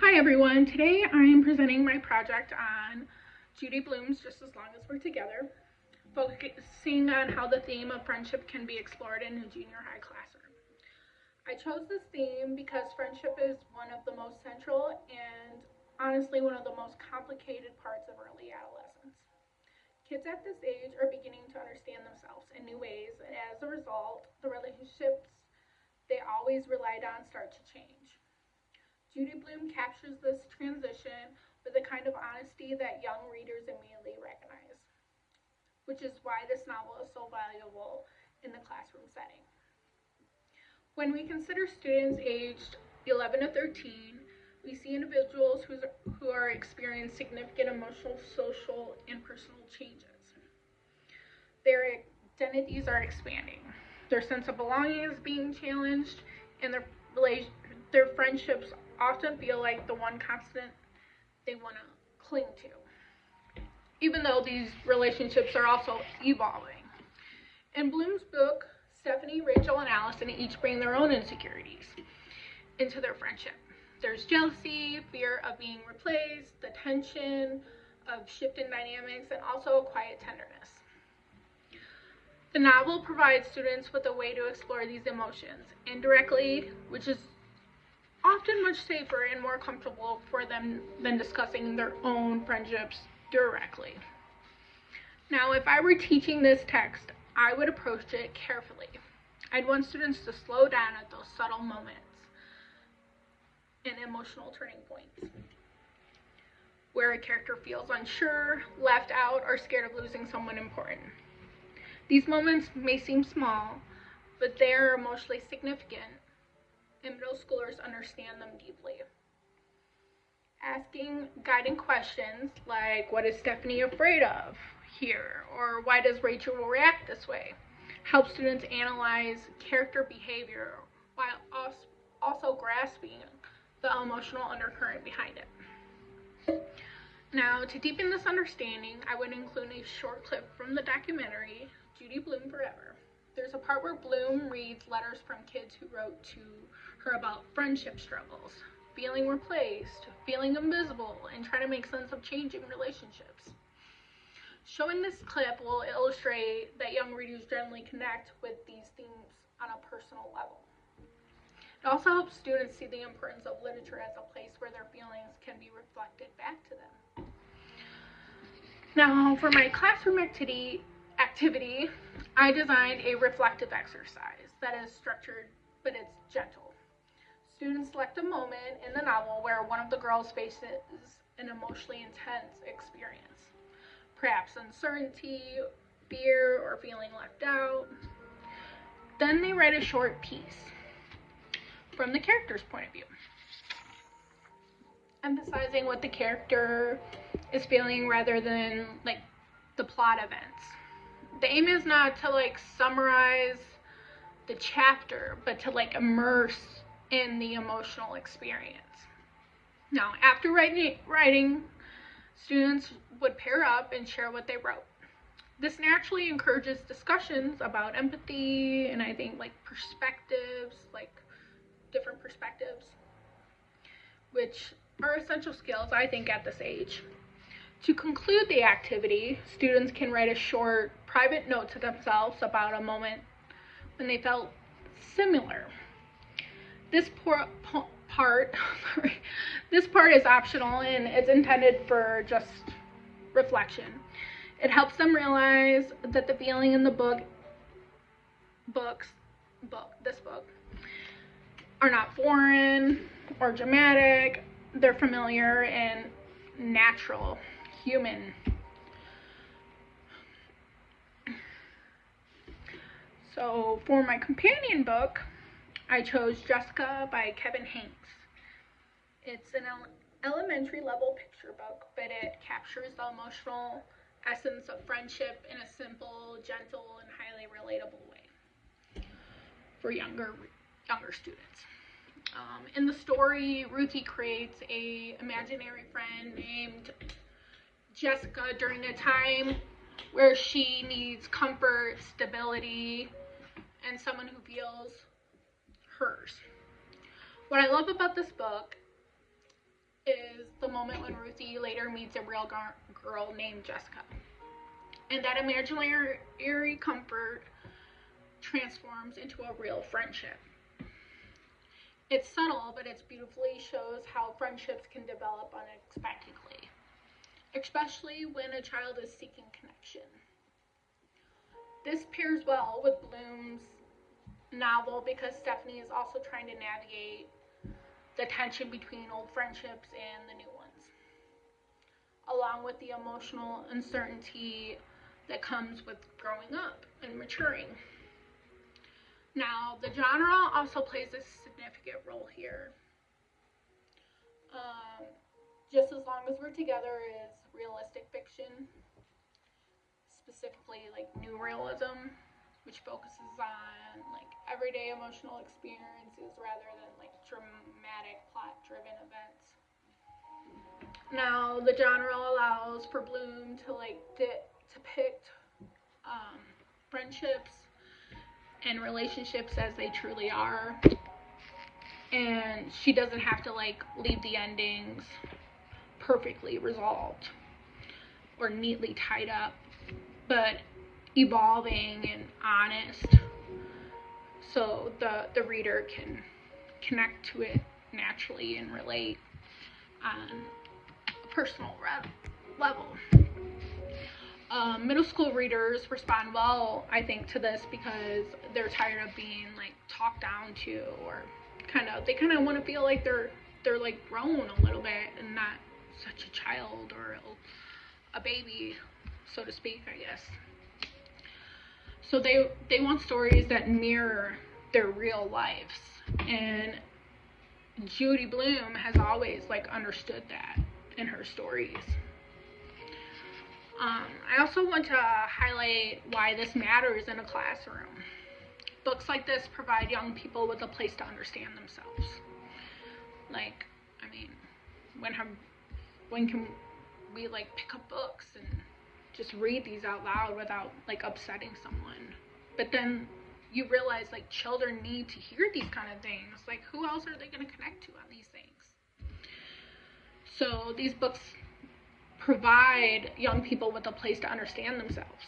Hi everyone, today I am presenting my project on Judy Blume's Just As Long As We're Together, focusing on how the theme of friendship can be explored in a junior high classroom. I chose this theme because friendship is one of the most central and honestly one of the most complicated parts of early adolescence. Kids at this age are beginning to understand themselves in new ways, and as a result, the relationships they always relied on start to change. Judy Blume captures this transition with a kind of honesty that young readers immediately recognize, which is why this novel is so valuable in the classroom setting. When we consider students aged 11 to 13, we see individuals who are experiencing significant emotional, social, and personal changes. Their identities are expanding, their sense of belonging is being challenged, and their friendships often feel like the one constant they want to cling to, even though these relationships are also evolving. In Blume's book, Stephanie, Rachel, and Allison each bring their own insecurities into their friendship. There's jealousy, fear of being replaced, the tension of shifting dynamics, and also a quiet tenderness. The novel provides students with a way to explore these emotions indirectly, which is often much safer and more comfortable for them than discussing their own friendships directly. Now, if I were teaching this text, I would approach it carefully. I'd want students to slow down at those subtle moments and emotional turning points where a character feels unsure, left out, or scared of losing someone important. These moments may seem small, but they are emotionally significant, and middle schoolers understand them deeply. Asking guiding questions like, what is Stephanie afraid of here? Or why does Rachel react this way? Helps students analyze character behavior while also grasping the emotional undercurrent behind it. Now, to deepen this understanding, I would include a short clip from the documentary, Judy Blume Forever. There's a part where Blume reads letters from kids who wrote to her about friendship struggles, feeling replaced, feeling invisible, and trying to make sense of changing relationships. Showing this clip will illustrate that young readers generally connect with these themes on a personal level. It also helps students see the importance of literature as a place where their feelings can be reflected back to them. Now, for my classroom activity, I designed a reflective exercise that is structured, but it's gentle. Students select a moment in the novel where one of the girls faces an emotionally intense experience, perhaps uncertainty, fear, or feeling left out. Then they write a short piece from the character's point of view, emphasizing what the character is feeling rather than the plot events. The aim is not to summarize the chapter, but to immerse in the emotional experience. Now, after writing, students would pair up and share what they wrote. This naturally encourages discussions about empathy and I think perspectives, different perspectives, which are essential skills I think at this age. To conclude the activity, students can write a short private note to themselves about a moment when they felt similar. This part is optional and it's intended for just reflection. It helps them realize that the feeling in the this book are not foreign or dramatic. They're familiar and natural, human. So for my companion book, I chose Jessica by Kevin Hanks. It's an elementary level picture book, but it captures the emotional essence of friendship in a simple, gentle, and highly relatable way for younger students. In the story, Ruthie creates an imaginary friend named Jessica during a time where she needs comfort, stability, and someone who feels hers. What I love about this book is the moment when Ruthie later meets a real girl named Jessica. And that imaginary comfort transforms into a real friendship. It's subtle, but it beautifully shows how friendships can develop unexpectedly, especially when a child is seeking connection. This pairs well with Blume's novel because Stephanie is also trying to navigate the tension between old friendships and the new ones, along with the emotional uncertainty that comes with growing up and maturing. Now, the genre also plays a significant role here. Um, Just as Long as We're Together is realistic fiction, specifically like new realism, which focuses on like everyday emotional experiences rather than like dramatic plot-driven events. Now, the genre allows for Blume to like depict um, friendships and relationships as they truly are, and she doesn't have to like leave the endings perfectly resolved or neatly tied up, but evolving and honest, so the reader can connect to it naturally and relate on a personal level. Middle school readers respond well, I think, to this because they're tired of being like talked down to, or they kind of want to feel like they're like grown a little bit and not such a child or a baby, so to speak, I guess. So they want stories that mirror their real lives, and Judy Blume has always like understood that in her stories. I also want to highlight why this matters in a classroom. Books like this provide young people with a place to understand themselves. Like, I mean, when can we like pick up books and just read these out loud without like upsetting someone? But then you realize like children need to hear these kind of things. Like, who else are they going to connect to on these things? So these books provide young people with a place to understand themselves.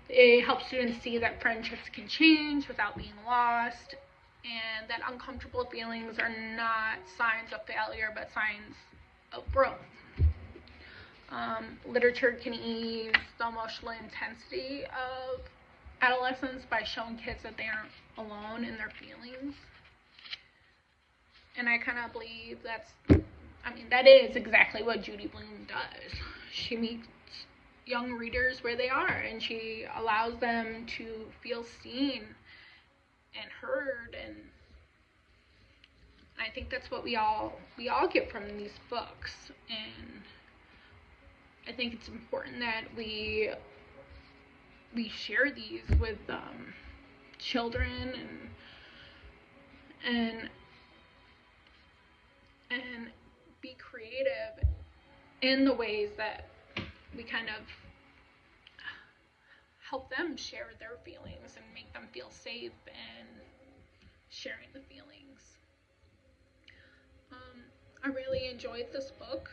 It helps students see that friendships can change without being lost, and that uncomfortable feelings are not signs of failure, but signs of growth. Literature can ease the emotional intensity of adolescence by showing kids that they aren't alone in their feelings. And I kind of believe that is exactly what Judy Blume does. She meets young readers where they are, and she allows them to feel seen and heard, and I think that's what we all get from these books. And I think it's important that we share these with children and be creative in the ways that we kind of help them share their feelings and make them feel safe and sharing the feelings. I really enjoyed this book.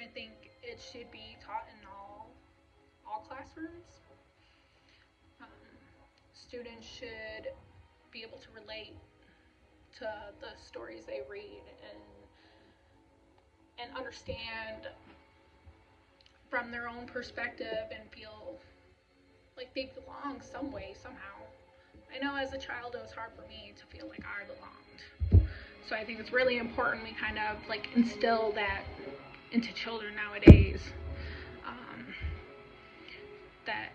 I think it should be taught in all classrooms. Students should be able to relate to the stories they read and understand from their own perspective and feel like they belong some way, somehow. I know as a child it was hard for me to feel like I belonged. So I think it's really important we kind of like instill that into children nowadays. That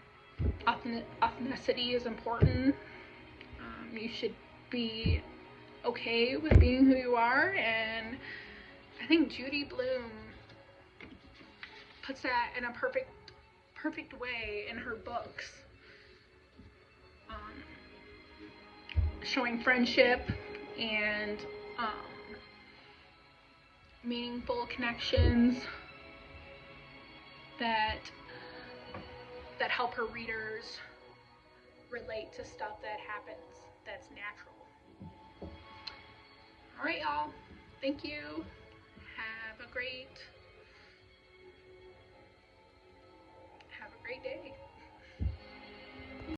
authenticity is important. You should be okay with being who you are, and I think Judy Blume puts that in a perfect way in her books, showing friendship and meaningful connections that help her readers relate to stuff that happens that's natural. All right, y'all. Thank you. a great